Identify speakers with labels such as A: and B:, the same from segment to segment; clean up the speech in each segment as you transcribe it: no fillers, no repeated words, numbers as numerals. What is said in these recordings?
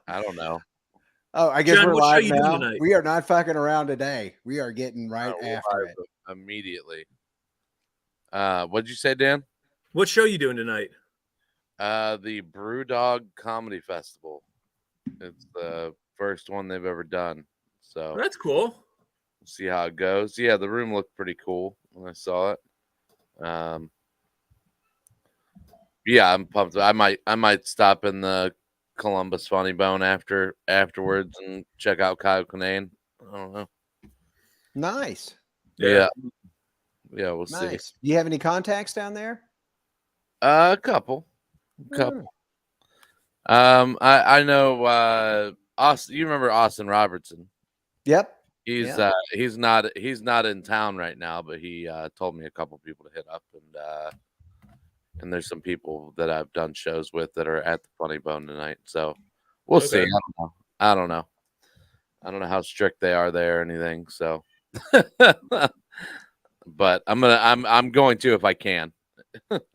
A: I don't know.
B: Oh, I guess
C: John,
B: we're
C: what show
B: live
C: you doing
B: now.
C: tonight?
B: We are not fucking around today. We are getting right
A: We're
B: after
A: live
B: it.
A: immediately. What'd you say, Dan?
C: What show you doing tonight?
A: The Brewdog Comedy Festival. It's the first one they've ever done. So
C: That's cool.
A: we'll see how it goes. Yeah, the room looked pretty cool when I saw it. Yeah, I'm pumped. I might stop in the Columbus Funny Bone afterwards and check out Kyle Kinane. I don't know.
B: Nice.
A: Yeah, we'll see.
B: Nice. Do you have any contacts down there?
A: A couple. I know Austin. You remember Austin Robertson?
B: Yep.
A: He's not in town right now, but he told me a couple people to hit up, and there's some people that I've done shows with that are at the Funny Bone tonight. So we'll see. I don't know how strict they are there or anything. So, but I'm going to if I can.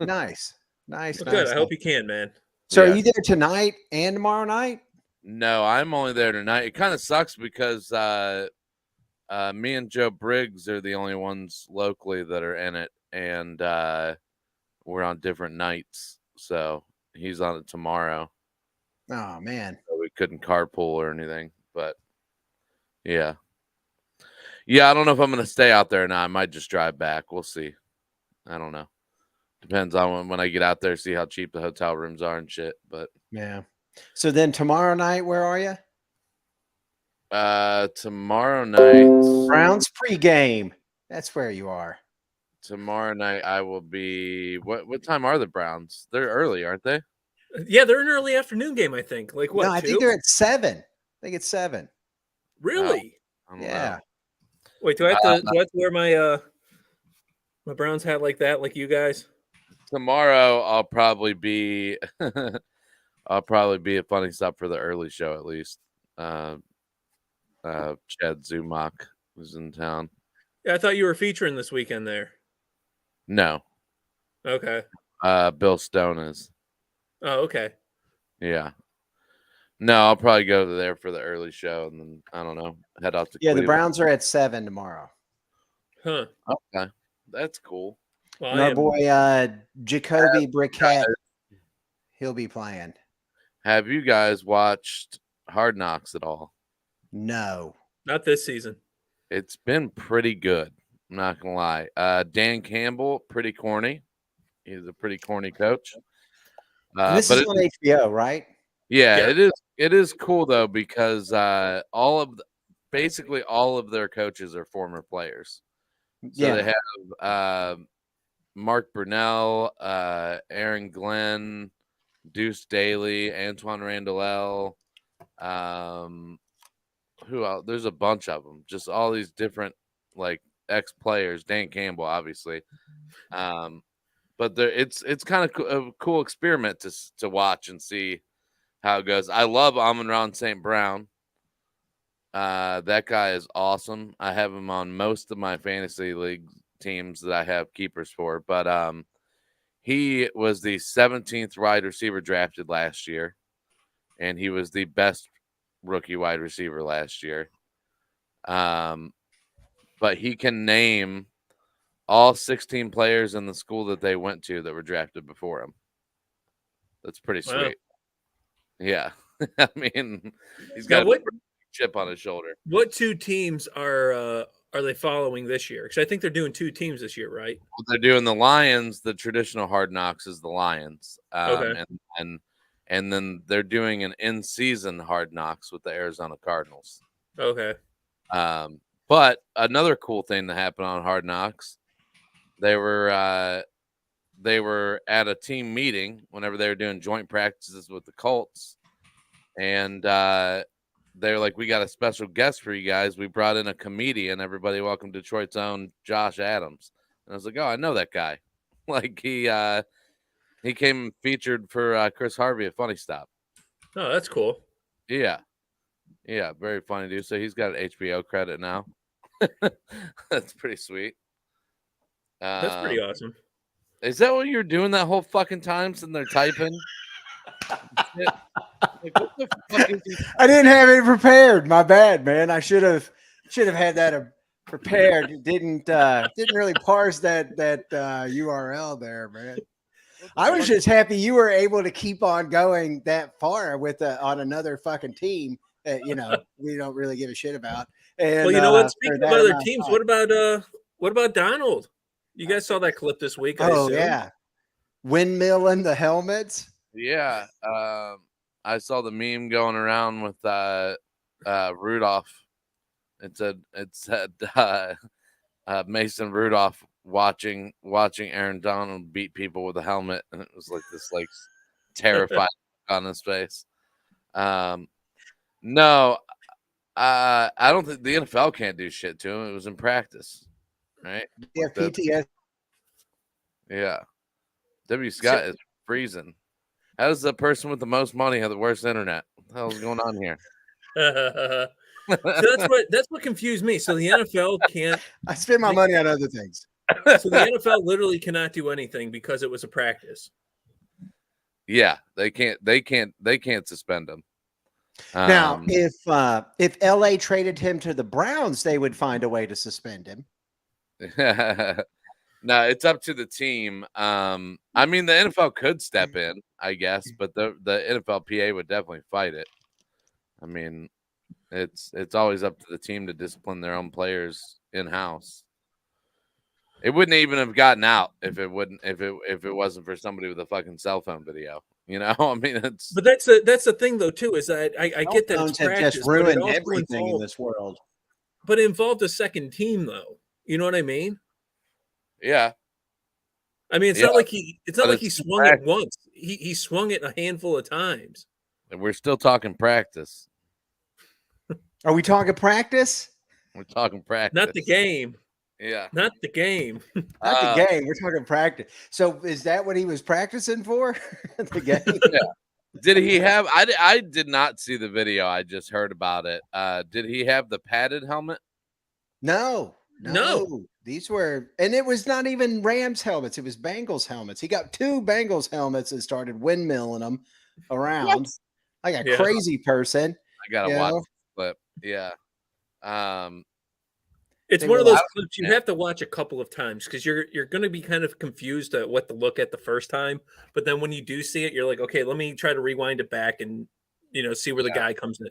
B: Nice.
C: Well, good. I hope you can, man.
B: So are you there tonight and tomorrow night?
A: No, I'm only there tonight. It kind of sucks because me and Joe Briggs are the only ones locally that are in it, and we're on different nights. So he's on it tomorrow.
B: Oh man,
A: so we couldn't carpool or anything, but yeah. I don't know if I'm gonna stay out there or not. I might just drive back. We'll see. I don't know. Depends on when I get out there, see how cheap the hotel rooms are and shit. But
B: yeah. So then tomorrow night, where are you?
A: Tomorrow night,
B: Browns pregame. That's where you are.
A: Tomorrow night, I will be. What time are the Browns? They're early, aren't they?
C: Yeah, they're an early afternoon game. I think. Like what?
B: No, I think they're at 7. I think it's 7.
C: Really?
B: Yeah.
A: Know.
C: Wait, do I have to wear my my Browns hat like that, like you guys?
A: Tomorrow, I'll probably be. I'll probably be at Funny Stuff for the early show at least. Chad Zumach was in town.
C: Yeah, I thought you were featuring this weekend there.
A: No.
C: Okay.
A: Bill Stone is.
C: Oh, okay.
A: Yeah. No, I'll probably go there for the early show and then I don't know, head out to
B: Cleveland.
A: The
B: Browns are at 7 tomorrow.
C: Huh.
A: Okay. That's cool.
B: Well, and our boy Jacoby Brickett, he'll be playing.
A: Have you guys watched Hard Knocks at all?
B: No.
C: Not this season.
A: It's been pretty good. I'm not gonna lie. Dan Campbell, pretty corny. He's a pretty corny coach.
B: This is on HBO, right?
A: Yeah, it is. It is cool though because basically all of their coaches are former players. So they have Mark Brunell, Aaron Glenn, Deuce Daly, Antoine Randall. Who else? There's a bunch of them. Just all these different like ex-players. Dan Campbell, obviously. But it's kind of a cool experiment to watch and see how it goes. I love Amon-Ra St. Brown. That guy is awesome. I have him on most of my fantasy league teams that I have keepers for. But he was the 17th wide receiver drafted last year, and he was the best rookie wide receiver last year. But he can name all 16 players in the school that they went to that were drafted before him. That's pretty sweet. Wow. Yeah. I mean, he's got a chip on his shoulder.
C: What 2 teams are they following this year? Because I think they're doing 2 teams this year, right?
A: Well, they're doing the Lions. The traditional Hard Knocks is the Lions.
C: Okay.
A: And then they're doing an in-season Hard Knocks with the Arizona Cardinals.
C: Okay.
A: But another cool thing that happened on Hard Knocks, they were at a team meeting whenever they were doing joint practices with the Colts, and they were like, "We got a special guest for you guys. We brought in a comedian. Everybody, welcome Detroit's own Josh Adams." And I was like, "Oh, I know that guy. Like he came featured for Chris Harvey at Funny Stop."
C: Oh, that's cool.
A: Yeah, very funny dude. So he's got an HBO credit now. That's pretty sweet.
C: That's pretty awesome.
A: Is that what you're doing that whole fucking time sitting there typing? Like, what the fuck is he?
B: I didn't have it prepared. My bad, man. I should have had that prepared. Didn't really parse that URL there, man. I was just happy you were able to keep on going that far with on another fucking team that we don't really give a shit about. And,
C: well, you know what? Speaking of other teams, what about Donald? You guys saw that clip this week?
B: Oh yeah, windmilling the helmets.
A: Yeah, I saw the meme going around with Rudolph. It said Mason Rudolph watching Aaron Donald beat people with a helmet, and it was like this terrified on his face. No, I don't think the NFL can't do shit to him. It was in practice, right?
B: Yeah, PTS.
A: Yeah, W. Scott is freezing. How does the person with the most money have the worst internet? What the hell's going on here?
C: So that's what confused me. So the NFL can't.
B: I spend my money on other things.
C: So the NFL literally cannot do anything because it was a practice.
A: Yeah, they can't suspend him.
B: Now, if LA traded him to the Browns, they would find a way to suspend him.
A: No, it's up to the team. I mean, the NFL could step in, I guess, but the NFLPA would definitely fight it. I mean, it's always up to the team to discipline their own players in house. It wouldn't even have gotten out if it wasn't for somebody with a fucking cell phone video. I mean,
C: but that's the thing though too, is that I get that it's practice,
B: just ruined everything in this world.
C: But it involved a second team though. You know what I mean?
A: Yeah.
C: I mean, it's not like he swung it once. He swung it a handful of times.
A: And we're still talking practice.
B: Are we talking practice?
A: We're talking practice.
C: Not the game.
A: Yeah.
C: Not the game.
B: Not the game. We're talking practice. So is that what he was practicing for? The game?
A: Yeah. Did he have I did not see the video. I just heard about it. Did he have the padded helmet?
B: No. These were, and it was not even Rams helmets. It was Bengals helmets. He got 2 Bengals helmets and started windmilling them around like a crazy person.
A: I gotta watch the clip. Yeah.
C: It's one of those clips you have to watch a couple of times because you're going to be kind of confused at what to look at the first time, but then when you do see it, you're like, okay, let me try to rewind it back and see where the guy comes in.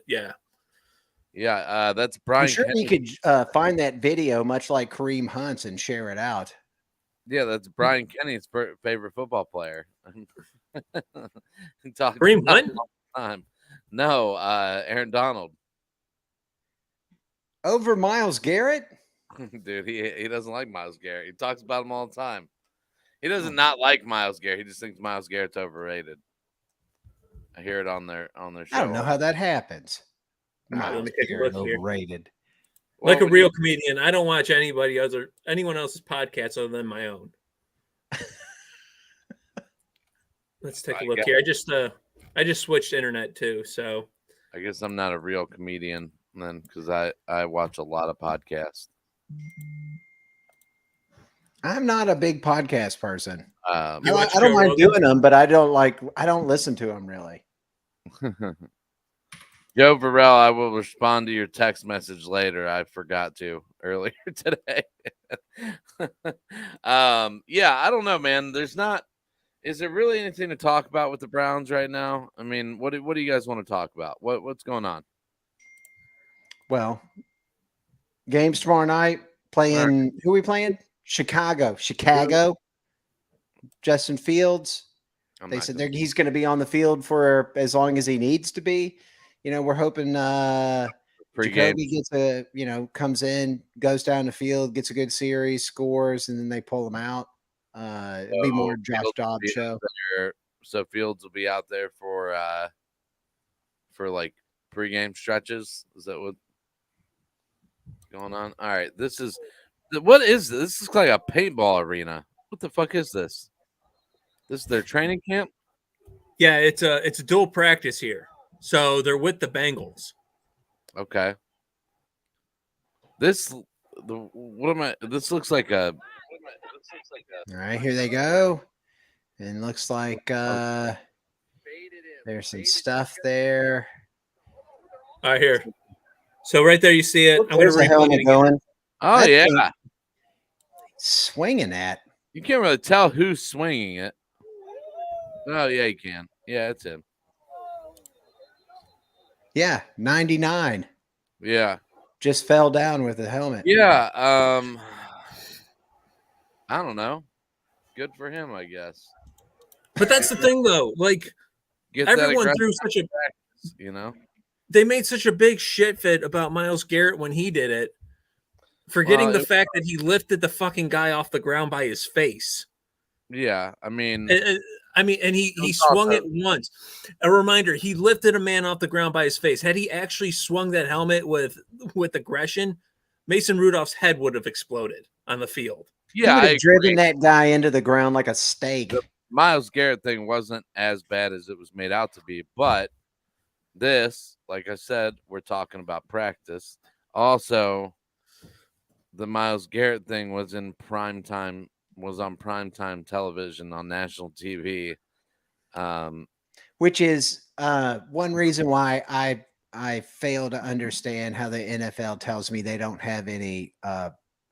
A: Yeah, that's Brian.
B: I'm sure you could find that video, much like Kareem Hunt's, and share it out.
A: Yeah, that's Brian Kenny's favorite football player.
C: Kareem Hunt?
A: No, Aaron Donald.
B: Over Myles Garrett?
A: Dude, he doesn't like Myles Garrett. He talks about him all the time. He doesn't not like Myles Garrett. He just thinks Myles Garrett's overrated. I hear it on their show.
B: I don't know how that happens.
C: Let me take a look here.
B: Overrated.
C: Like a real comedian, I don't watch anyone else's podcast other than my own. Let's take a look here. I just switched internet too, so
A: I guess I'm not a real comedian then because I watch a lot of podcasts.
B: I'm not a big podcast person.
A: I
B: don't mind doing them, but I don't listen to them really.
A: Joe Varell, I will respond to your text message later. I forgot to earlier today. Yeah, I don't know, man. Is there really anything to talk about with the Browns right now? I mean, what do you guys want to talk about? What's going on?
B: Well, games tomorrow night. Playing who are we playing? Chicago. Justin Fields. They said he's going to be on the field for as long as he needs to be. We're hoping Jacoby gets comes in, goes down the field, gets a good series, scores, and then they pull him out. It'll be more Josh Dobbs show.
A: So Fields will be out there for like pregame stretches. Is that what's going on? All right, what is this? This looks like a paintball arena. What the fuck is this? This is their training camp?
C: Yeah, it's a dual practice here. So they're with the Bengals.
A: Okay. This looks like a.
B: All right, here they go. And looks like There's some stuff there.
C: All right, here. So right there, you see it. I'm going
B: There's
C: to
B: the
C: replay it
B: helmet
C: again.
B: going.
A: Oh
B: That
A: yeah,
B: thing swinging at.
A: you can't really tell who's swinging it. Oh yeah, you can. Yeah, it's him.
B: Yeah, 99.
A: Yeah,
B: Just fell down with the helmet.
A: yeah. I don't know. Good for him, I guess.
C: But that's the thing, though. Like,
A: Get
C: everyone
A: that
C: threw such a
A: practice, you know.
C: they made such a big shit fit about Myles Garrett when he did it, forgetting the fact that he lifted the fucking guy off the ground by his face.
A: Yeah, I mean,
C: and he swung it once. A reminder: he lifted a man off the ground by his face. Had he actually swung that helmet with aggression, Mason Rudolph's head would have exploded on the field.
B: Yeah, he would have driven that guy into the ground like a stake.
A: The Myles Garrett thing wasn't as bad as it was made out to be, but this, like I said, we're talking about practice. Also, the Myles Garrett thing was in prime time, was on primetime television on national TV.
B: Which is one reason why I fail to understand how the NFL tells me they don't have any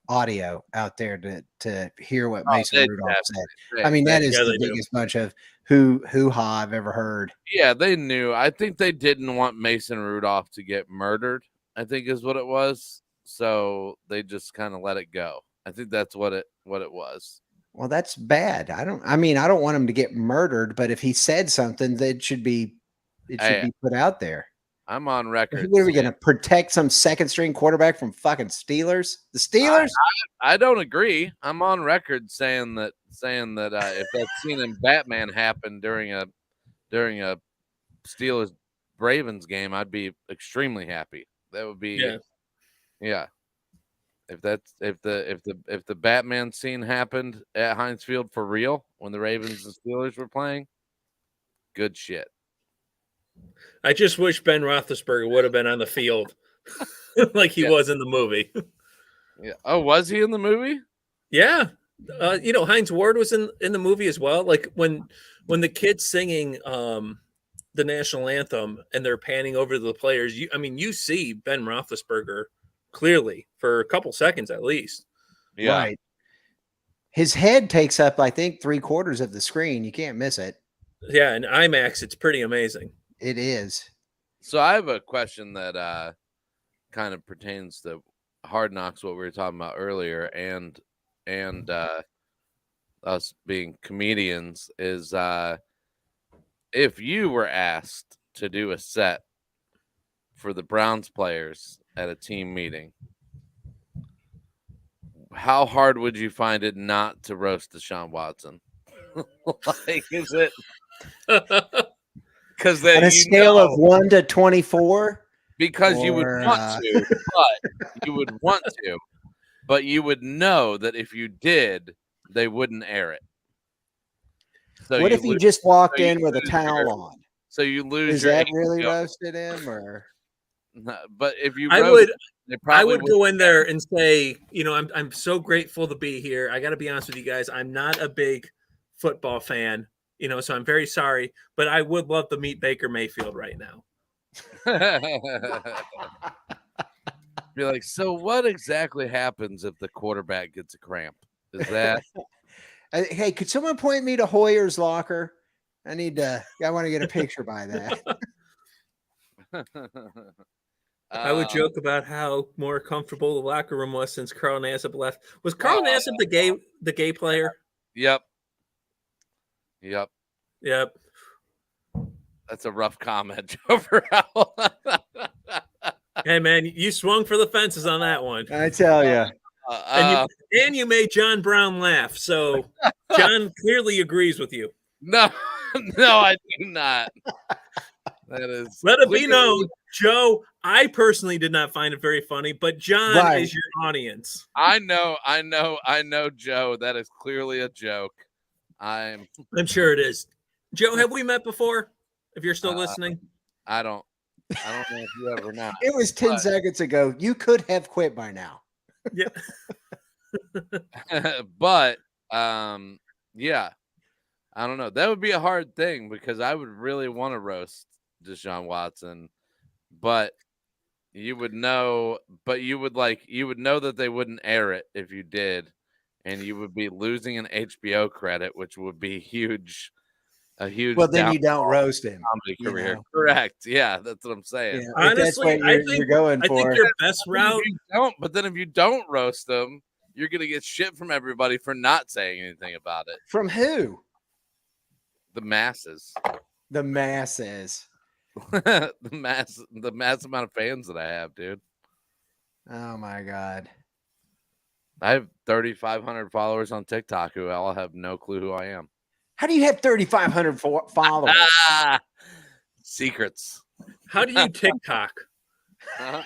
B: audio out there to hear what Mason Rudolph said. I mean, that is the biggest bunch of hoo-ha I've ever heard.
A: Yeah, they knew. I think they didn't want Mason Rudolph to get murdered, I think is what it was. So they just kind of let it go. I think that's what it was.
B: Well, that's bad. I don't want him to get murdered, but if he said something, that should be put out there.
A: I'm on record.
B: What are we going to protect some second string quarterback from fucking Steelers? The Steelers?
A: I don't agree. I'm on record saying that if that scene in Batman happened during a Steelers Ravens game, I'd be extremely happy. That would be yeah. If the Batman scene happened at Heinz Field for real when the Ravens and Steelers were playing, good shit.
C: I just wish Ben Roethlisberger would have been on the field like he was in the movie.
A: Yeah. Oh, was he in the movie?
C: Yeah. Heinz Ward was in the movie as well. Like when the kids singing the national anthem and they're panning over the players, you see Ben Roethlisberger clearly for a couple seconds at least.
A: Yeah.
B: Right. His head takes up, I think, 3/4 of the screen. You can't miss it.
C: Yeah, in IMAX, it's pretty amazing.
B: It is.
A: So I have a question that kind of pertains to Hard Knocks, what we were talking about earlier, and us being comedians is if you were asked to do a set for the Browns players at a team meeting, how hard would you find it not to roast Deshaun Watson? Like, is it? Because
B: on a scale of 1 to 24,
A: because you would want to, but you would know that if you did, they wouldn't air it. So
B: what if you just walked in with a towel on?
A: So you lose.
B: Is that really roasted him, or?
A: No, but if you,
C: I would go in there and say, I'm so grateful to be here. I got to be honest with you guys. I'm not a big football fan. So I'm very sorry, but I would love to meet Baker Mayfield right now.
A: Be like, so what exactly happens if the quarterback gets a cramp? Is that?
B: Hey, could someone point me to Hoyer's locker? I want to get a picture by that.
C: I would joke about how more comfortable the locker room was since Carl Nassib left. Was Carl Nassib the gay player?
A: Yep. That's a rough comment, Joe Burrell.
C: Hey, man, you swung for the fences on that one.
B: I tell you.
C: And you made John Brown laugh. So John clearly agrees with you.
A: No, I do not. That is.
C: Let it be known, Joe, I personally did not find it very funny, but John is your audience.
A: I know, Joe. That is clearly a joke. I'm
C: sure it is. Joe, have we met before? If you're still listening,
A: I don't know if you ever know.
B: It was 10 seconds ago. You could have quit by now.
C: Yeah.
A: But yeah, I don't know. That would be a hard thing because I would really want to roast Deshaun Watson, but you would know, you would know that they wouldn't air it if you did, and you would be losing an HBO credit, which would be huge, a huge
B: Well, then you
A: downfall
B: don't roast him.
A: comedy career. Correct. Yeah, that's what I'm saying.
B: Yeah, if that's
C: Honestly,
B: what you're going
C: I think
B: for.
C: your best route.
A: But then if you don't roast them, you're gonna get shit from everybody for not saying anything about it.
B: From who?
A: The masses.
B: The masses.
A: the mass amount of fans that I have, dude.
B: Oh my God.
A: I have 3,500 followers on TikTok who all have no clue who I am.
B: How do you have 3,500 followers?
A: Secrets.
C: How do you TikTok?
A: When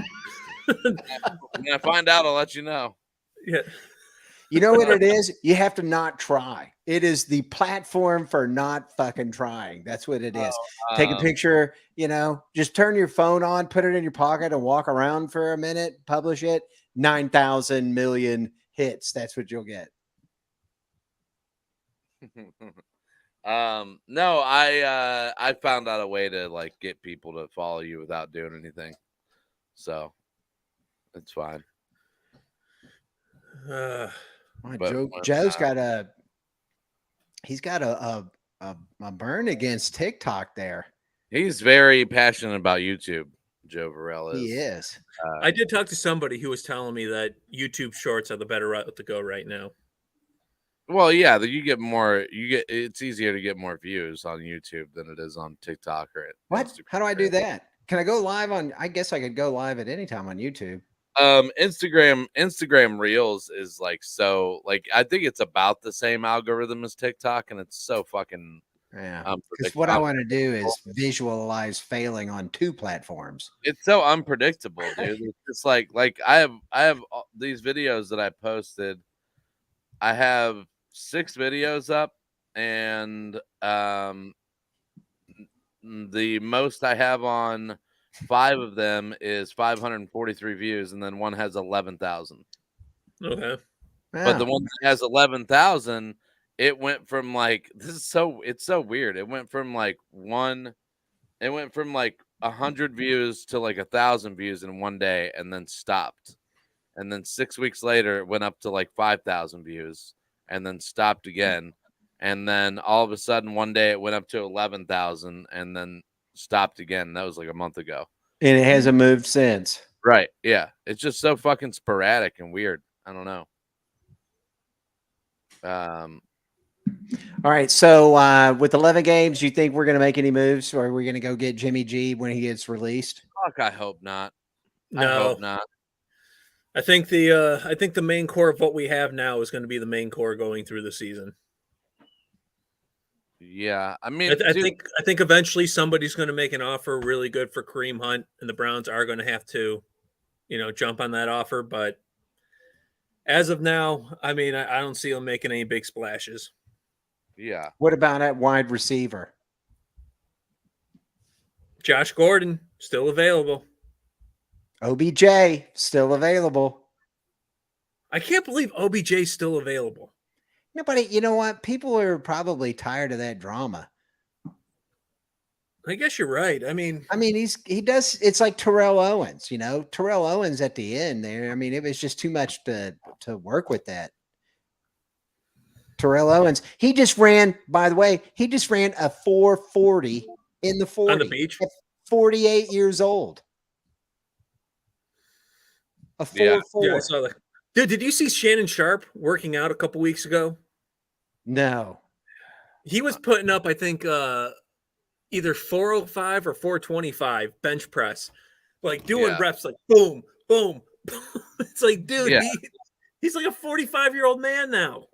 A: I find out, I'll let you know.
C: Yeah.
B: You know what it is? You have to not try. It is the platform for not fucking trying. That's what it is. Take a picture, just turn your phone on, put it in your pocket and walk around for a minute, publish it. 9,000 million hits. That's what you'll get.
A: No, I found out a way to get people to follow you without doing anything. So it's fine.
B: Joe's got a burn against TikTok there.
A: He's very passionate about YouTube. Joe Varela is.
B: He is.
C: I did talk to somebody who was telling me that YouTube Shorts are the better route to go right now.
A: Well, yeah, it's easier to get more views on YouTube than it is on TikTok or
B: what?
A: Instagram.
B: How do I do that? Can I go live on? I guess I could go live at any time on YouTube.
A: Instagram Reels is I think it's about the same algorithm as TikTok, and it's so fucking
B: because what I want to do is visualize failing on two platforms.
A: It's so unpredictable, dude. It's just like I have these videos that I posted. I have 6 videos up, and the most I have on 5 of them is 543 views, and then one has 11,000.
C: Okay.
A: But the one that has 11,000, it went from it's so weird. It went from 100 views to 1,000 views in one day, and then stopped. And then 6 weeks later, it went up to 5,000 views, and then stopped again. And then all of a sudden, one day it went up to 11,000, and then stopped again. That was a month ago.
B: And it hasn't moved since.
A: Right. Yeah. It's just so fucking sporadic and weird. I don't know.
B: All right. So with 11 games, you think we're going to make any moves, or are we going to go get Jimmy G when he gets released?
A: Fuck, I hope not.
C: No.
A: I hope not.
C: I think the main core of what we have now is going to be the main core going through the season.
A: Yeah, I mean,
C: I think eventually somebody's going to make an offer really good for Kareem Hunt, and the Browns are going to have to, jump on that offer. But as of now, I mean, I don't see them making any big splashes.
A: Yeah.
B: What about at wide receiver?
C: Josh Gordon still available.
B: OBJ still available.
C: I can't believe OBJ is still available.
B: Nobody, you know what? People are probably tired of that drama.
C: I guess you're right. I mean,
B: he does. It's like Terrell Owens. Terrell Owens at the end there. I mean, it was just too much to work with that. Terrell Owens. He just ran. By the way, he just ran a 4.40 in the 40
C: on the beach.
B: At 48 years old. A 4.4.
C: Yeah, I saw that. Dude, did you see Shannon Sharp working out a couple weeks ago?
B: No.
C: He was putting up, I think, either 405 or 425 bench press, doing reps boom, boom. It's dude, he's like a 45-year-old man now.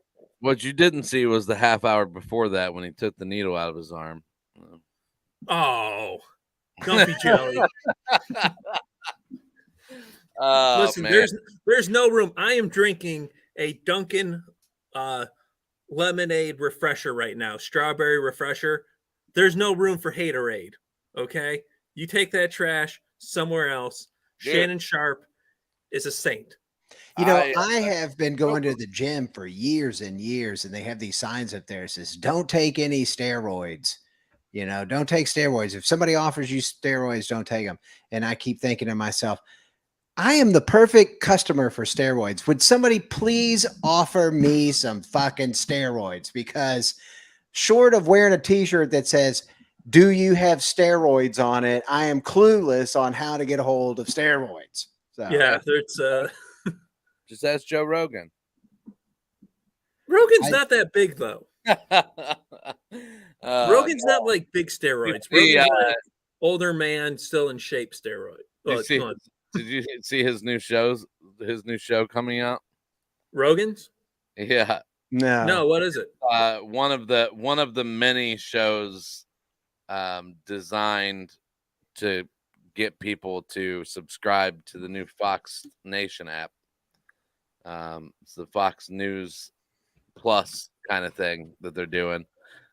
A: What you didn't see was the half hour before that when he took the needle out of his arm.
C: Oh, Gumpy Jelly. Listen,
A: man.
C: there's no room. I am drinking a Dunkin' lemonade refresher right now, strawberry refresher. There's no room for haterade. Okay, you take that trash somewhere else. Yeah. Shannon Sharp is a saint.
B: You know, I have been going to the gym for years and years, and they have these signs up there that says, "Don't take any steroids." You know, don't take steroids. If somebody offers you steroids, don't take them. And I keep thinking to myself, I am the perfect customer for steroids. Would somebody please offer me some fucking steroids? Because short of wearing a t-shirt that says, "Do you have steroids" on it, I am clueless on how to get a hold of steroids. So
C: Yeah, there's
A: just ask Joe Rogan.
C: Rogan's not that big though. Rogan's not like big steroids.
A: See,
C: Rogan's like older man, still in shape steroid.
A: Did you see his new show coming out?
C: Rogan's?
A: Yeah.
C: No, what is it?
A: One of the many shows designed to get people to subscribe to the new Fox Nation app. It's the Fox News Plus kind of thing that they're doing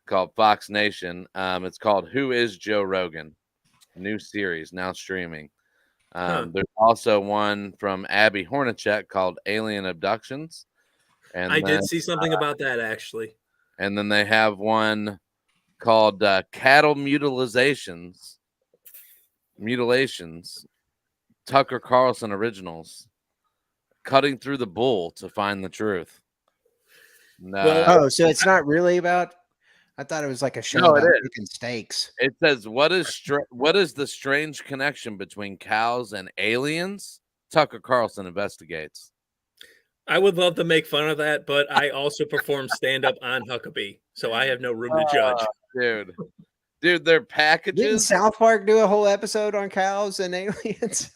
A: called Fox Nation. It's called Who is Joe Rogan? New series now streaming. There's also one from Abby Hornacek called Alien Abductions. And
C: I did see something about that actually.
A: And then they have one called Cattle Mutilations, Tucker Carlson Originals, Cutting Through the Bull to Find the Truth.
B: So it's not really about. I thought it was like a show about cooking steaks.
A: It says, what is the strange connection between cows and aliens? Tucker Carlson investigates.
C: I would love to make fun of that, but I also perform stand-up on Huckabee, so I have no room to judge.
A: Dude, their packages.
B: Didn't South Park do a whole episode on cows and aliens?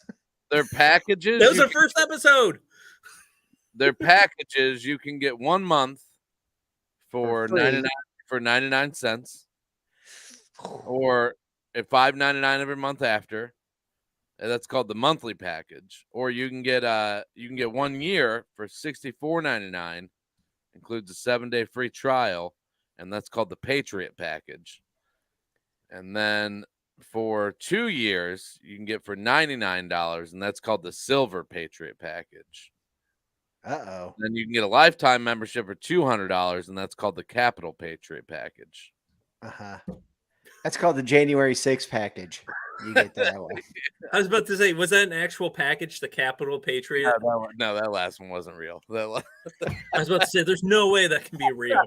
A: Their packages.
C: That was our first episode.
A: Their packages, you can get 1 month for 99 cents, or at $5.99 every month after. And that's called the monthly package. Or you can get 1 year for $64.99, includes a 7-day free trial, and that's called the Patriot package. And then for 2 years, you can get for $99, and that's called the Silver Patriot package.
B: Uh-oh.
A: Then you can get a lifetime membership for $200, and that's called the Capital Patriot package.
B: Uh-huh. That's called the January 6th package. You get that one.
C: I was about to say, was that an actual package, the Capital Patriot?
A: No, that last one wasn't real.
C: I was about to say, there's no way that can be real.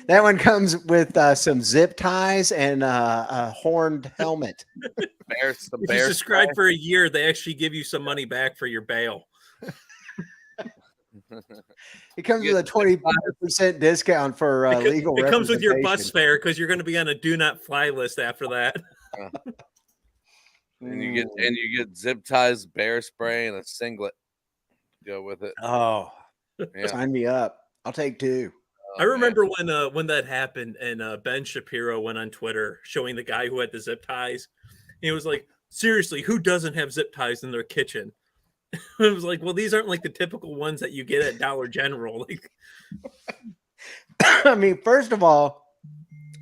B: That one comes with some zip ties and a horned helmet.
C: If you subscribe for a year, they actually give you some money back for your bail.
B: It comes with a 20% discount for legal.
C: It comes with your bus fare because you're going to be on a do not fly list after that.
A: And you get zip ties, bear spray, and a singlet to go with it.
B: Oh, yeah. Sign me up. I'll take 2.
C: I remember when that happened, and Ben Shapiro went on Twitter showing the guy who had the zip ties. He was like, "Seriously, who doesn't have zip ties in their kitchen?" I was like, "Well, these aren't like the typical ones that you get at Dollar General." Like,
B: I mean, first of all,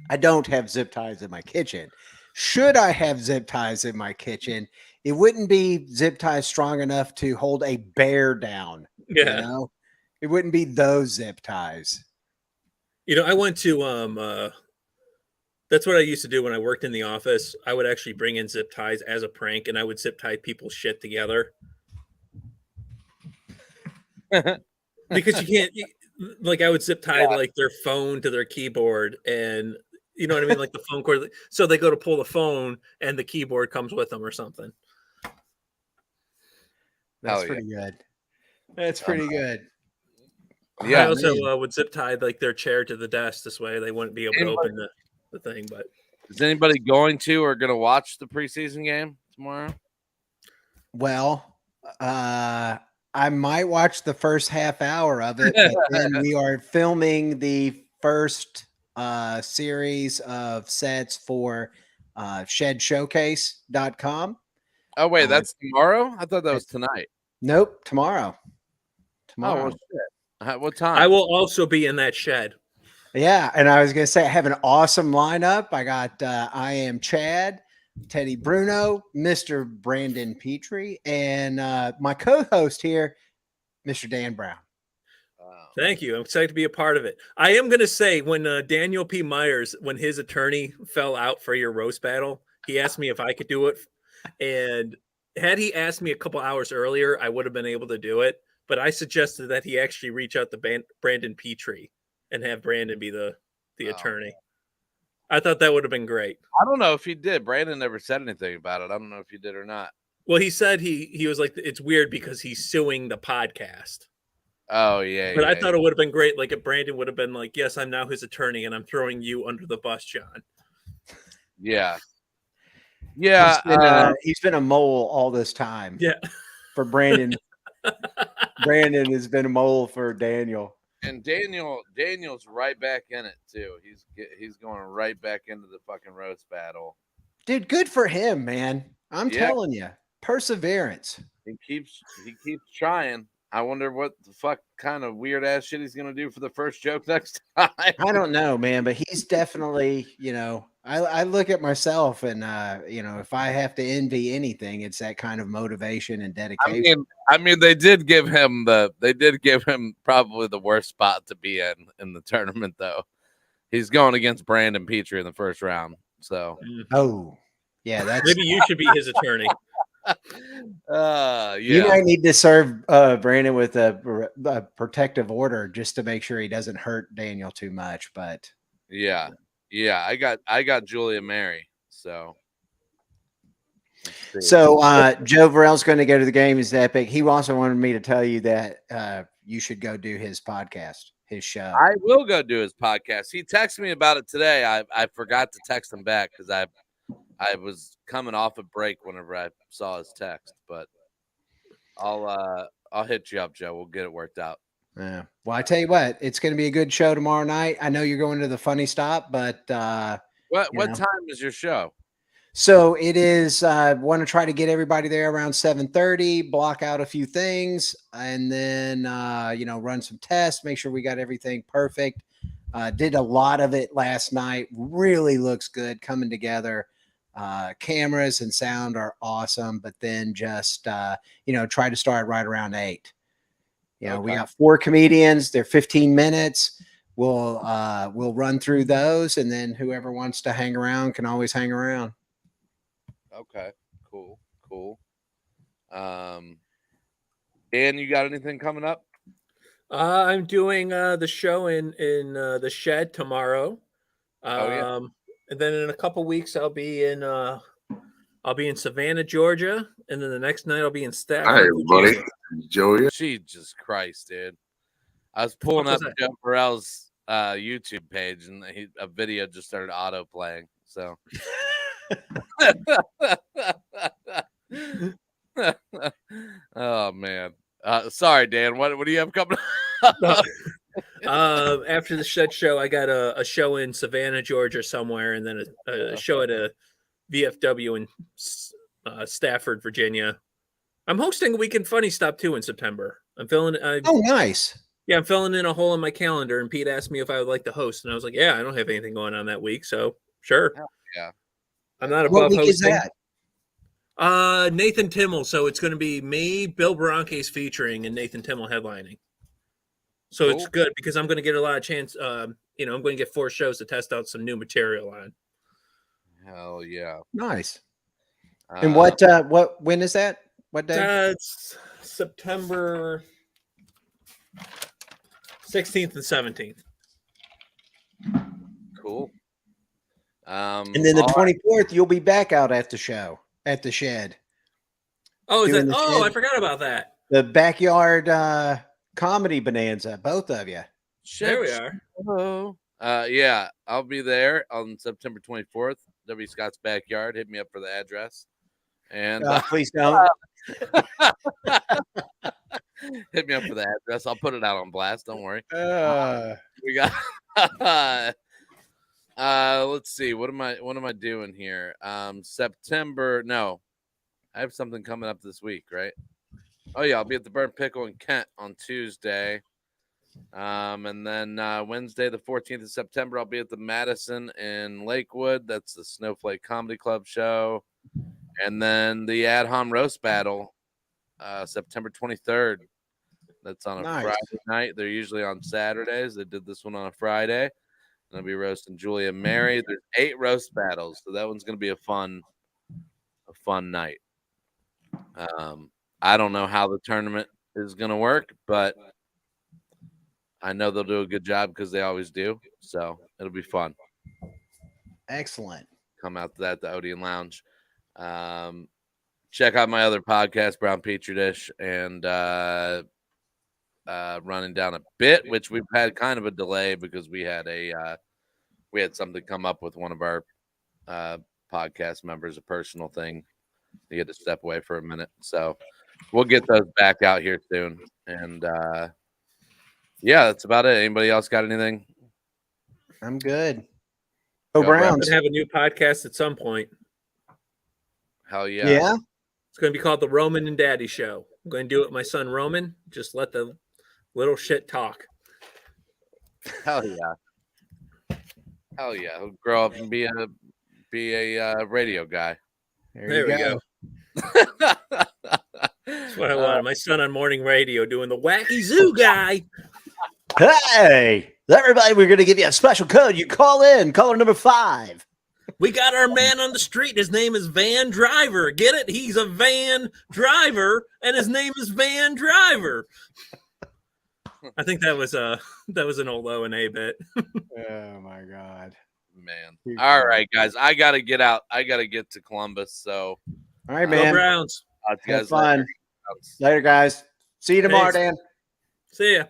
B: I don't have zip ties in my kitchen. Should I have zip ties in my kitchen, it wouldn't be zip ties strong enough to hold a bear down.
C: Yeah,
B: you know? It wouldn't be those zip ties.
C: You know, I went to that's what I used to do when I worked in the office. I would actually bring in zip ties as a prank, and I would zip tie people's shit together. Because you can't, like, I would zip tie like their phone to their keyboard, and you know what I mean, like the phone cord. So they go to pull the phone, and the keyboard comes with them or something.
B: That's pretty good. That's pretty good.
C: Yeah. I also would zip tie like their chair to the desk. This way, they wouldn't be able to open the thing. But
A: is anybody going to or going to watch the preseason game tomorrow?
B: Well, I might watch the first half hour of it, but then we are filming the first series of sets for shedshowcase.com.
A: Oh, wait, that's tomorrow? I thought that was tonight.
B: Nope, tomorrow.
A: Oh, well, shit. What time?
C: I will also be in that shed.
B: Yeah, and I was going to say I have an awesome lineup. I got I Am Chad, Teddy Bruno, Mr. Brandon Petrie, and my co-host here, Mr. Dan Brown.
C: Thank you. I'm excited to be a part of it. I am going to say when Daniel P. Myers, when his attorney fell out for your roast battle, he asked me if I could do it. And had he asked me a couple hours earlier, I would have been able to do it. But I suggested that he actually reach out to Brandon Petrie and have Brandon be the attorney. I thought that would have been great.
A: I don't know if he did. Brandon never said anything about it. I don't know if he did or not.
C: Well, he said he was like, it's weird because he's suing the podcast.
A: Oh, yeah.
C: But I thought it would have been great. Like if Brandon would have been like, yes, I'm now his attorney and I'm throwing you under the bus, John.
A: Yeah. Yeah.
B: He's been a mole all this time.
C: Yeah.
B: For Brandon. Brandon has been a mole for Daniel.
A: And Daniel's right back in it too. He's going right back into the fucking roast battle.
B: Dude, good for him, man. I'm telling you. Perseverance.
A: He keeps trying. I wonder what the fuck kind of weird ass shit he's gonna do for the first joke next time.
B: I don't know, man, but he's definitely, I look at myself and if I have to envy anything, it's that kind of motivation and dedication.
A: I mean, they did give him probably the worst spot to be in the tournament, though. He's going against Brandon Petrie in the first round. So,
B: yeah, that's
C: maybe you should be his attorney.
A: Yeah.
B: You might need to serve Brandon with a protective order just to make sure he doesn't hurt Daniel too much. But
A: yeah, I got Julia Mary. So
B: Joe Varell's going to go to the game. Is epic. He also wanted me to tell you that you should go do his podcast, his show.
A: I will go do his podcast. He texted me about it today. I forgot to text him back because I was coming off a break whenever I saw his text, but I'll hit you up, Joe. We'll get it worked out.
B: Yeah. Well, I tell you what, it's going to be a good show tomorrow night. I know you're going to the Funny Stop, but
A: what time is your show?
B: So it is. Want to try to get everybody there around 7:30. Block out a few things, and then run some tests. Make sure we got everything perfect. Did a lot of it last night. Really looks good coming together. Cameras and sound are awesome, but then just try to start right around 8. We got 4 comedians. They're 15 minutes. We'll run through those, and then whoever wants to hang around can always hang around.
A: Okay, cool. Dan, you got anything coming up?
C: I'm doing the show in the Shed tomorrow. And then in a couple weeks, I'll be in Savannah, Georgia, and then the next night I'll be in Stafford.
D: Hi, everybody. Joey.
A: Jesus Christ, dude! I was pulling up Jeff Burrell's YouTube page, and a video just started auto playing. So, oh man, sorry, Dan. What do you have coming up?
C: After the Shed show, I got a show in Savannah, Georgia, somewhere, and then a show at a VFW in Stafford, Virginia. I'm hosting a Weekend Funny Stop too in September.
B: Nice.
C: Yeah, I'm filling in a hole in my calendar, and Pete asked me if I would like to host, and I was like, yeah, I don't have anything going on that week, so sure.
A: Yeah,
C: I'm not above
B: what week
C: hosting.
B: Is that?
C: Nathan Timmel. So it's going to be me, Bill Bronke's featuring, and Nathan Timmel headlining. So It's good because I'm going to get a lot of chance. I'm going to get 4 shows to test out some new material on.
A: Hell yeah!
B: Nice. And when is that? What day?
C: It's September 16th and 17th.
A: Cool.
B: And then the 24th, you'll be back out at the show at the Shed.
C: Oh, is that? Oh, I forgot about that.
B: The backyard comedy bonanza, both of you.
C: There we are.
A: Hello. Yeah, I'll be there on September 24th. W. Scott's backyard. Hit me up for the address. And
B: please don't.
A: Hit me up for the address. I'll put it out on blast. Don't worry. We got. Let's see. What am I doing here? September. No, I have something coming up this week, right? Oh yeah, I'll be at the Burnt Pickle in Kent on Tuesday. And then Wednesday, the 14th of September, I'll be at the Madison in Lakewood. That's the Snowflake Comedy Club show. And then the Ad Hom Roast Battle, September 23rd. That's on a Friday night. They're usually on Saturdays. They did this one on a Friday. And I'll be roasting Julia and Mary. There's 8 roast battles, so that one's going to be a fun night. I don't know how the tournament is going to work, but I know they'll do a good job because they always do. So it'll be fun.
B: Excellent.
A: Come out to that, the Odeon Lounge. Check out my other podcast, Brown Petri Dish, and running down a bit, which we've had kind of a delay because we had something come up with one of our podcast members, a personal thing. He had to step away for a minute, so we'll get those back out here soon. And yeah, that's about it. Anybody else got anything?
B: I'm good. Go Browns.
C: Have a new podcast at some point.
A: Hell yeah!
B: Yeah,
C: it's going to be called the Roman and Daddy Show. I'm going to do it with my son Roman. Just let the little shit talk.
A: Hell yeah! Hell yeah! He'll grow up and be a radio guy.
C: There we go. That's what I wanted. My son on morning radio doing the wacky zoo guy.
B: Hey, everybody, we're going to give you a special code. You call in, caller number 5.
C: We got our man on the street. His name is Van Driver. Get it? He's a van driver, and his name is Van Driver. I think that was an old O&A bit.
B: Oh my God,
A: man! All right, guys, I gotta get out. I gotta get to Columbus. So,
B: all right, man.
C: Go Browns.
B: Have fun. Later, guys. See you tomorrow,
C: Thanks.
B: Dan.
C: See ya.